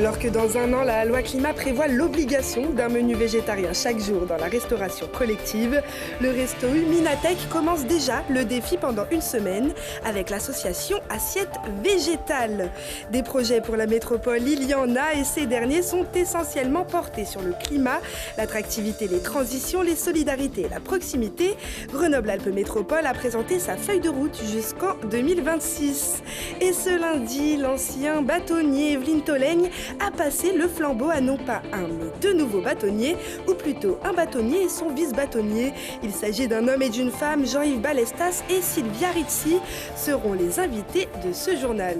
Alors que dans un an, la loi climat prévoit l'obligation d'un menu végétarien chaque jour dans la restauration collective, le resto Huminatech commence déjà le défi pendant une semaine avec l'association Assiette Végétale. Des projets pour la métropole, il y en a et ces derniers sont essentiellement portés sur le climat, l'attractivité, les transitions, les solidarités et la proximité. Grenoble-Alpes Métropole a présenté sa feuille de route jusqu'en 2026. Et ce lundi, l'ancien bâtonnier Evelyne Tolègne a passé le flambeau à non pas un, mais deux nouveaux bâtonniers, ou plutôt un bâtonnier et son vice-bâtonnier. Il s'agit d'un homme et d'une femme, Jean-Yves Balestas et Sylvia Rizzi seront les invités de ce journal.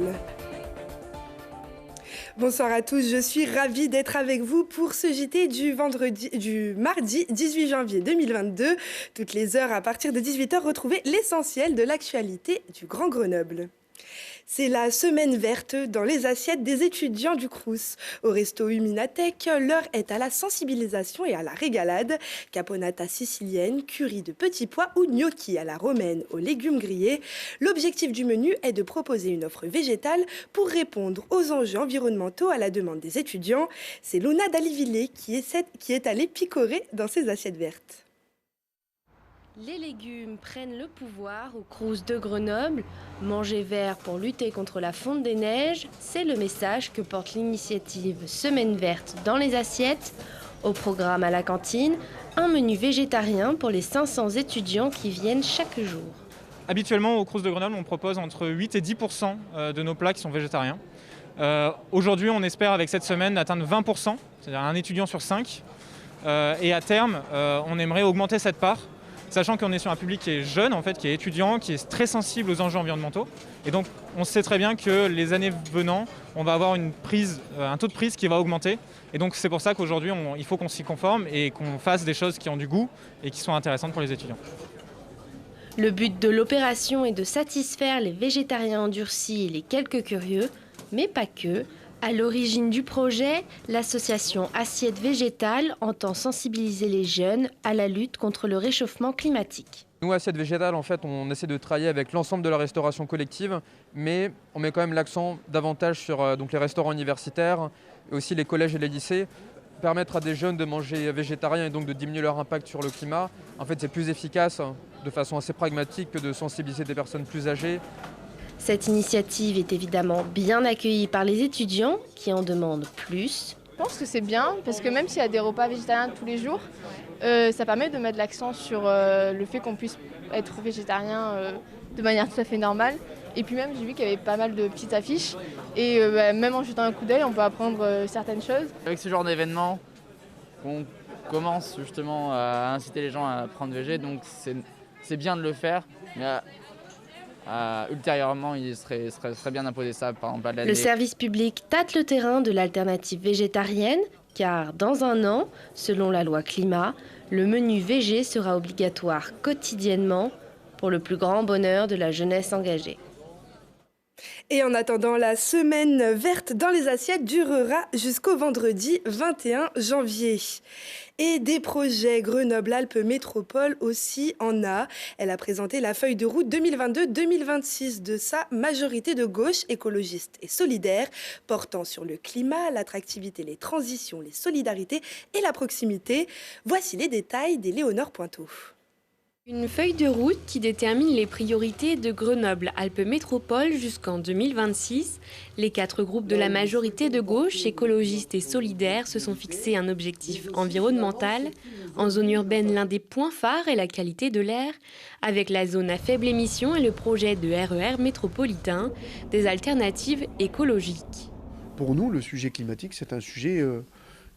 Bonsoir à tous, je suis ravie d'être avec vous pour ce JT du mardi 18 janvier 2022. Toutes les heures à partir de 18h, retrouvez l'essentiel de l'actualité du Grand Grenoble. C'est la semaine verte dans les assiettes des étudiants du Crous. Au resto Huminatech, l'heure est à la sensibilisation et à la régalade. Caponata sicilienne, curry de petits pois ou gnocchi à la romaine aux légumes grillés. L'objectif du menu est de proposer une offre végétale pour répondre aux enjeux environnementaux à la demande des étudiants. C'est Luna Dalivillé qui est allée picorer dans ces assiettes vertes. Les légumes prennent le pouvoir au Crous de Grenoble. Manger vert pour lutter contre la fonte des neiges, c'est le message que porte l'initiative Semaine verte dans les assiettes. Au programme à la cantine, un menu végétarien pour les 500 étudiants qui viennent chaque jour. Habituellement, au Crous de Grenoble, on propose entre 8 et 10% de nos plats qui sont végétariens. Aujourd'hui, on espère avec cette semaine atteindre 20%, c'est-à-dire un étudiant sur 5. Et à terme, on aimerait augmenter cette part, sachant qu'on est sur un public qui est jeune, en fait, qui est étudiant, qui est très sensible aux enjeux environnementaux. Et donc, on sait très bien que les années venant, on va avoir un taux de prise qui va augmenter. Et donc, c'est pour ça qu'aujourd'hui, il faut qu'on s'y conforme et qu'on fasse des choses qui ont du goût et qui sont intéressantes pour les étudiants. Le but de l'opération est de satisfaire les végétariens endurcis et les quelques curieux, mais pas que. À l'origine du projet, l'association Assiette Végétale entend sensibiliser les jeunes à la lutte contre le réchauffement climatique. Nous, Assiette Végétale, en fait, on essaie de travailler avec l'ensemble de la restauration collective, mais on met quand même l'accent davantage sur les restaurants universitaires et aussi les collèges et les lycées. Permettre à des jeunes de manger végétarien et donc de diminuer leur impact sur le climat, en fait, c'est plus efficace de façon assez pragmatique que de sensibiliser des personnes plus âgées. Cette initiative est évidemment bien accueillie par les étudiants qui en demandent plus. Je pense que c'est bien parce que même s'il y a des repas végétariens tous les jours, ça permet de mettre l'accent sur le fait qu'on puisse être végétarien de manière tout à fait normale. Et puis même, j'ai vu qu'il y avait pas mal de petites affiches et même en jetant un coup d'œil, on peut apprendre certaines choses. Avec ce genre d'événement, on commence justement à inciter les gens à prendre végé, donc c'est bien de le faire. Mais ultérieurement, il serait bien d'imposer ça, par exemple à l'année. Le service public tâte le terrain de l'alternative végétarienne, car dans un an, selon la loi climat, le menu végé sera obligatoire quotidiennement pour le plus grand bonheur de la jeunesse engagée. Et en attendant, la semaine verte dans les assiettes durera jusqu'au vendredi 21 janvier. Et des projets, Grenoble-Alpes Métropole aussi en a. Elle a présenté la feuille de route 2022-2026 de sa majorité de gauche, écologiste et solidaire, portant sur le climat, l'attractivité, les transitions, les solidarités et la proximité. Voici les détails d'Éléonore Pointeau. Une feuille de route qui détermine les priorités de Grenoble-Alpes Métropole jusqu'en 2026. Les 4 groupes de la majorité de gauche, écologistes et solidaires, se sont fixés un objectif environnemental. En zone urbaine, l'un des points phares est la qualité de l'air, avec la zone à faible émission et le projet de RER métropolitain, des alternatives écologiques. Pour nous, le sujet climatique, c'est un sujet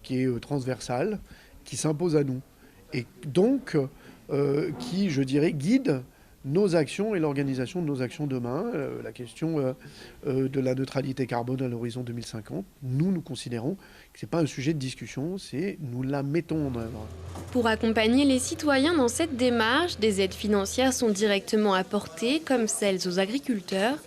qui est transversal, qui s'impose à nous. Et donc, qui, je dirais, guide nos actions et l'organisation de nos actions demain. La question de la neutralité carbone à l'horizon 2050, nous considérons que ce n'est pas un sujet de discussion, nous la mettons en œuvre. Pour accompagner les citoyens dans cette démarche, des aides financières sont directement apportées, comme celles aux agriculteurs,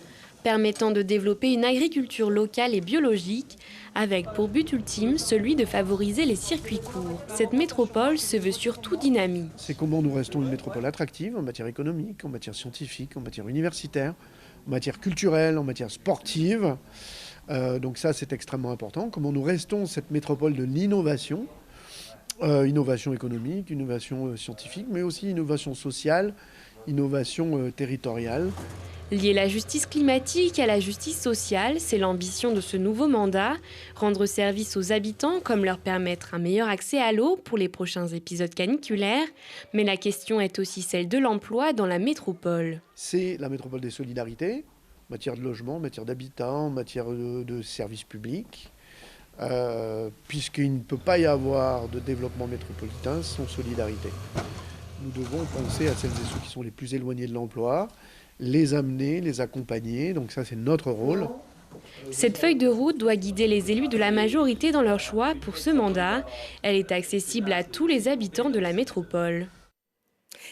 permettant de développer une agriculture locale et biologique, avec pour but ultime celui de favoriser les circuits courts. Cette métropole se veut surtout dynamique. C'est comment nous restons une métropole attractive en matière économique, en matière scientifique, en matière universitaire, en matière culturelle, en matière sportive, Donc ça, c'est extrêmement important. Comment nous restons cette métropole de l'innovation, innovation économique, innovation scientifique, mais aussi innovation sociale, innovation territoriale. Lier la justice climatique à la justice sociale, c'est l'ambition de ce nouveau mandat. Rendre service aux habitants comme leur permettre un meilleur accès à l'eau pour les prochains épisodes caniculaires. Mais la question est aussi celle de l'emploi dans la métropole. C'est la métropole des solidarités, en matière de logement, en matière d'habitat, en matière de services publics. Puisqu'il ne peut pas y avoir de développement métropolitain sans solidarité. Nous devons penser à celles et ceux qui sont les plus éloignés de l'emploi, les amener, les accompagner. Donc ça, c'est notre rôle. Cette feuille de route doit guider les élus de la majorité dans leur choix pour ce mandat. Elle est accessible à tous les habitants de la métropole.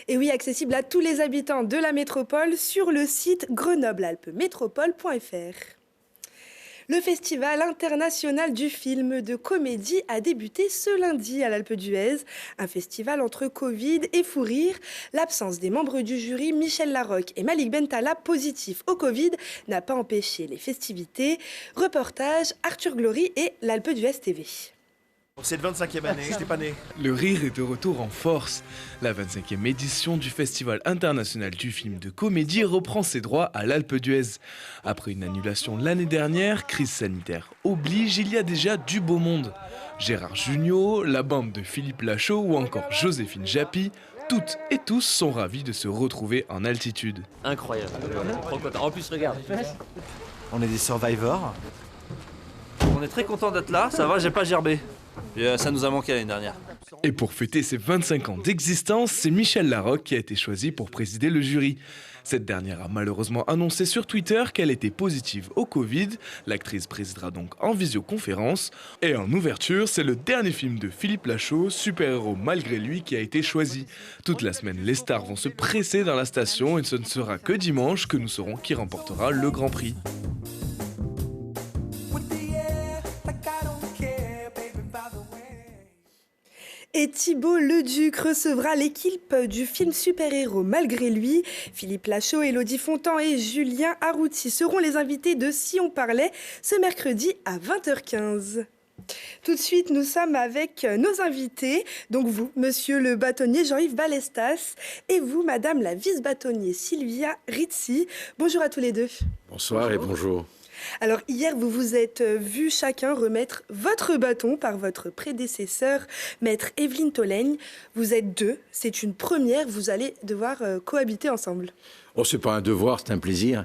Et oui, accessible à tous les habitants de la métropole sur le site grenoblealpesmétropole.fr. Le Festival international du film de comédie a débuté ce lundi à l'Alpe d'Huez. Un festival entre Covid et fou rire. L'absence des membres du jury Michel Larocque et Malik Bentala positifs au Covid n'a pas empêché les festivités. Reportage Arthur Glory et l'Alpe d'Huez TV. Pour cette 25e année, j'étais pas né. Le rire est de retour en force. La 25e édition du Festival international du film de comédie reprend ses droits à l'Alpe d'Huez. Après une annulation l'année dernière, crise sanitaire oblige, il y a déjà du beau monde. Gérard Jugnot, la bande de Philippe Lachaud ou encore Joséphine Japy, toutes et tous sont ravis de se retrouver en altitude. Incroyable. Trop content. En plus, regarde. On est des survivors. On est très content d'être là. Ça va, j'ai pas gerbé. Et ça nous a manqué l'année dernière. Et pour fêter ses 25 ans d'existence, c'est Michel Larocque qui a été choisi pour présider le jury. Cette dernière a malheureusement annoncé sur Twitter qu'elle était positive au Covid. L'actrice présidera donc en visioconférence. Et en ouverture, c'est le dernier film de Philippe Lachaud, super-héros malgré lui, qui a été choisi. Toute la semaine, les stars vont se presser dans la station et ce ne sera que dimanche que nous saurons qui remportera le Grand Prix. Et Thibault Leduc recevra l'équipe du film super-héros Malgré lui. Philippe Lachaud, Élodie Fontan et Julien Arrouti seront les invités de Si on parlait ce mercredi à 20h15. Tout de suite, nous sommes avec nos invités. Donc vous, monsieur le bâtonnier Jean-Yves Balestas, et vous, madame la vice-bâtonnier Sylvia Rizzi. Bonjour à tous les deux. Bonsoir et bonjour. Alors hier, vous vous êtes vus chacun remettre votre bâton par votre prédécesseur, maître Evelyne Tolègne. Vous êtes deux, c'est une première, vous allez devoir cohabiter ensemble. Oh, c'est pas un devoir, c'est un plaisir.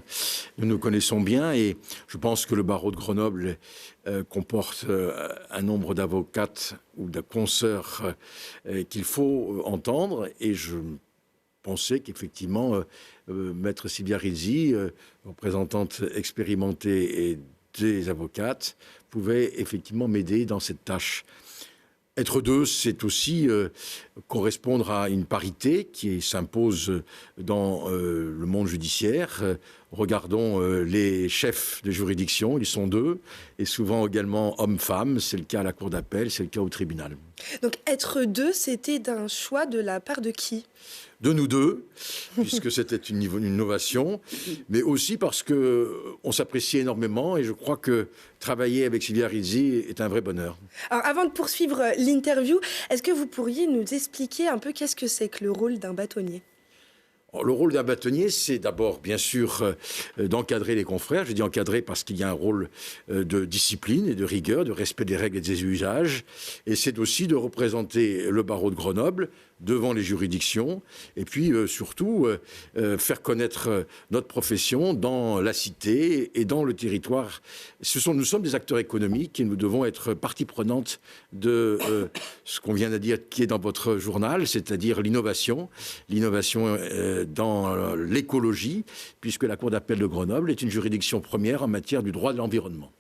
Nous nous connaissons bien et je pense que le barreau de Grenoble comporte un nombre d'avocates ou de consoeurs qu'il faut entendre et je pensais qu'effectivement, maître Sylvia Rizzi, représentante expérimentée et des avocates, pouvait effectivement m'aider dans cette tâche. Être deux, c'est aussi correspondre à une parité qui s'impose dans le monde judiciaire. Regardons les chefs de juridiction, ils sont deux, et souvent également hommes-femmes. C'est le cas à la cour d'appel, c'est le cas au tribunal. Donc être deux, c'était d'un choix de la part de qui ? De nous deux, puisque c'était une innovation, mais aussi parce qu'on s'apprécie énormément et je crois que travailler avec Sylvia Rizzi est un vrai bonheur. Alors avant de poursuivre l'interview, est-ce que vous pourriez nous expliquer un peu qu'est-ce que c'est que le rôle d'un bâtonnier ? Le rôle d'un bâtonnier, c'est d'abord, bien sûr, d'encadrer les confrères. Je dis encadrer parce qu'il y a un rôle de discipline et de rigueur, de respect des règles et des usages. Et c'est aussi de représenter le barreau de Grenoble devant les juridictions. Et puis, surtout, faire connaître notre profession dans la cité et dans le territoire. Nous sommes des acteurs économiques et nous devons être partie prenante de ce qu'on vient de dire qui est dans votre journal, c'est-à-dire l'innovation. L'innovation dans l'écologie, puisque la Cour d'appel de Grenoble est une juridiction première en matière du droit de l'environnement.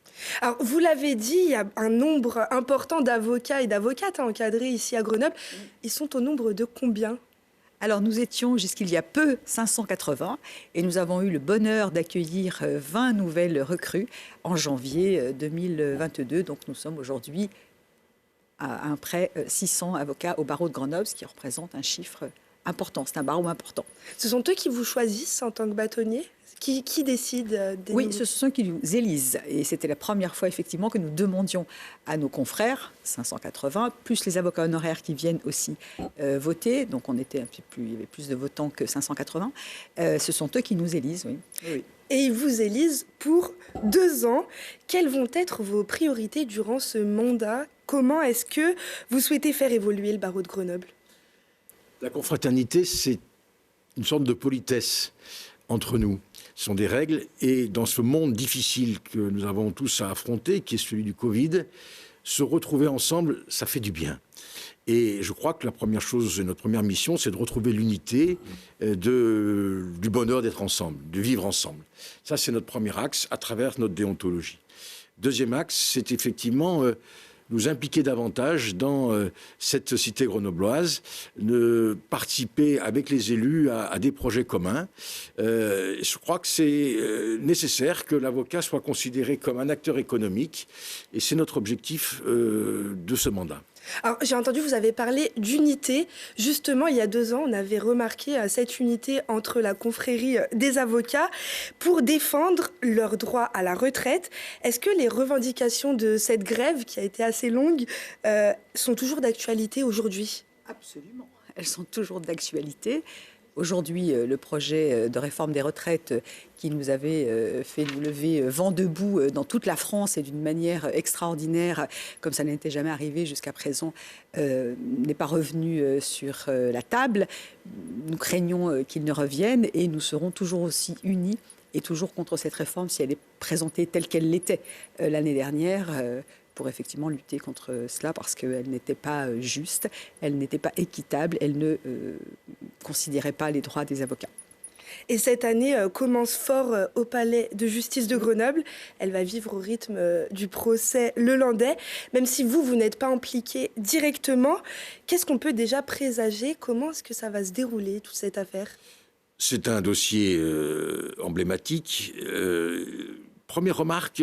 Alors, vous l'avez dit, il y a un nombre important d'avocats et d'avocates encadrés ici à Grenoble. Ils sont au nombre de combien ? Alors, nous étions jusqu'il y a peu 580 et nous avons eu le bonheur d'accueillir 20 nouvelles recrues en janvier 2022. Donc, nous sommes aujourd'hui à près 600 avocats au barreau de Grenoble, ce qui représente un chiffre important, c'est un barreau important. Ce sont eux qui vous choisissent en tant que bâtonnier ? Qui décide des Oui, nouveaux... ce sont ceux qui nous élisent. Et c'était la première fois, effectivement, que nous demandions à nos confrères, 580, plus les avocats honoraires qui viennent aussi voter. Donc, on était un petit plus, il y avait plus de votants que 580. Ce sont eux qui nous élisent, oui. Oui. Et ils vous élisent pour 2 ans. Quelles vont être vos priorités durant ce mandat ? Comment est-ce que vous souhaitez faire évoluer le barreau de Grenoble ? La confraternité, c'est une sorte de politesse entre nous. Ce sont des règles et dans ce monde difficile que nous avons tous à affronter, qui est celui du Covid, se retrouver ensemble, ça fait du bien. Et je crois que la première chose, notre première mission, c'est de retrouver l'unité, du bonheur d'être ensemble, de vivre ensemble. Ça, c'est notre premier axe à travers notre déontologie. Deuxième axe, c'est effectivement nous impliquer davantage dans cette cité grenobloise, de participer avec les élus à des projets communs. Je crois que c'est nécessaire que l'avocat soit considéré comme un acteur économique et c'est notre objectif de ce mandat. Alors, j'ai entendu, vous avez parlé d'unité. Justement, il y a 2 ans, on avait remarqué cette unité entre la confrérie des avocats pour défendre leur droit à la retraite. Est-ce que les revendications de cette grève, qui a été assez longue, sont toujours d'actualité aujourd'hui ? Absolument. Elles sont toujours d'actualité. Aujourd'hui, le projet de réforme des retraites qui nous avait fait nous lever vent debout dans toute la France et d'une manière extraordinaire, comme ça n'était jamais arrivé jusqu'à présent, n'est pas revenu sur la table. Nous craignons qu'il ne revienne et nous serons toujours aussi unis et toujours contre cette réforme si elle est présentée telle qu'elle l'était l'année dernière. Pour effectivement lutter contre cela parce qu'elle n'était pas juste, elle n'était pas équitable, elle ne considérait pas les droits des avocats. Et cette année commence fort au palais de justice de Grenoble. Elle va vivre au rythme du procès Le Landais. Même si vous n'êtes pas impliqué directement, qu'est-ce qu'on peut déjà présager ? Comment est-ce que ça va se dérouler, toute cette affaire ? C'est un dossier emblématique. Première remarque...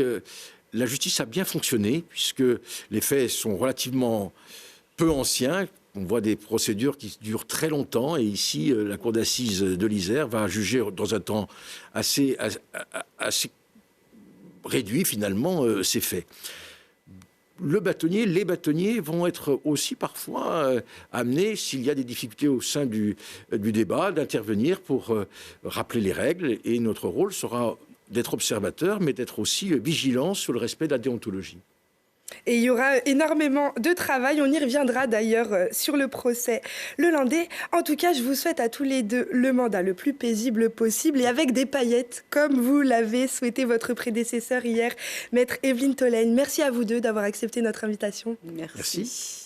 La justice a bien fonctionné puisque les faits sont relativement peu anciens. On voit des procédures qui durent très longtemps et ici, la cour d'assises de l'Isère va juger dans un temps assez réduit finalement ces faits. Les bâtonniers vont être aussi parfois amenés, s'il y a des difficultés au sein du débat, d'intervenir pour rappeler les règles et notre rôle sera d'être observateur, mais d'être aussi vigilant sur le respect de la déontologie. Et il y aura énormément de travail. On y reviendra d'ailleurs sur le procès Le Landais. En tout cas, je vous souhaite à tous les deux le mandat le plus paisible possible et avec des paillettes, comme vous l'avez souhaité votre prédécesseur hier, Maître Evelyne Tolaine. Merci à vous deux d'avoir accepté notre invitation. Merci.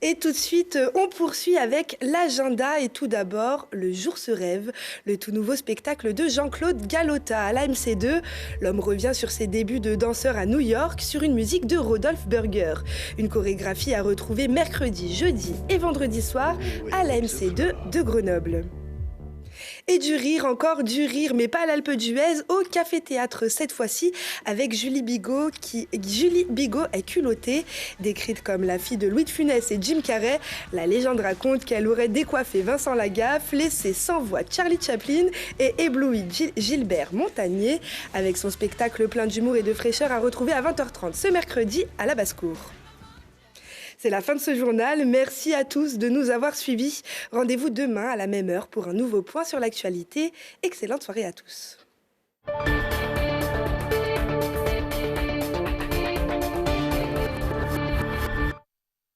Et tout de suite, on poursuit avec l'agenda. Et tout d'abord, Le Jour se rêve, le tout nouveau spectacle de Jean-Claude Galota à la MC2. L'homme revient sur ses débuts de danseur à New York sur une musique de Rodolphe Burger. Une chorégraphie à retrouver mercredi, jeudi et vendredi soir à la MC2 de Grenoble. Et du rire, encore du rire, mais pas à l'Alpe d'Huez, au Café-Théâtre cette fois-ci, avec Julie Bigot est culottée. Décrite comme la fille de Louis de Funès et Jim Carrey, la légende raconte qu'elle aurait décoiffé Vincent Lagaffe, laissé sans voix Charlie Chaplin et ébloui Gilbert Montagnier, avec son spectacle plein d'humour et de fraîcheur à retrouver à 20h30 ce mercredi à la Basse-Cour. C'est la fin de ce journal. Merci à tous de nous avoir suivis. Rendez-vous demain à la même heure pour un nouveau point sur l'actualité. Excellente soirée à tous.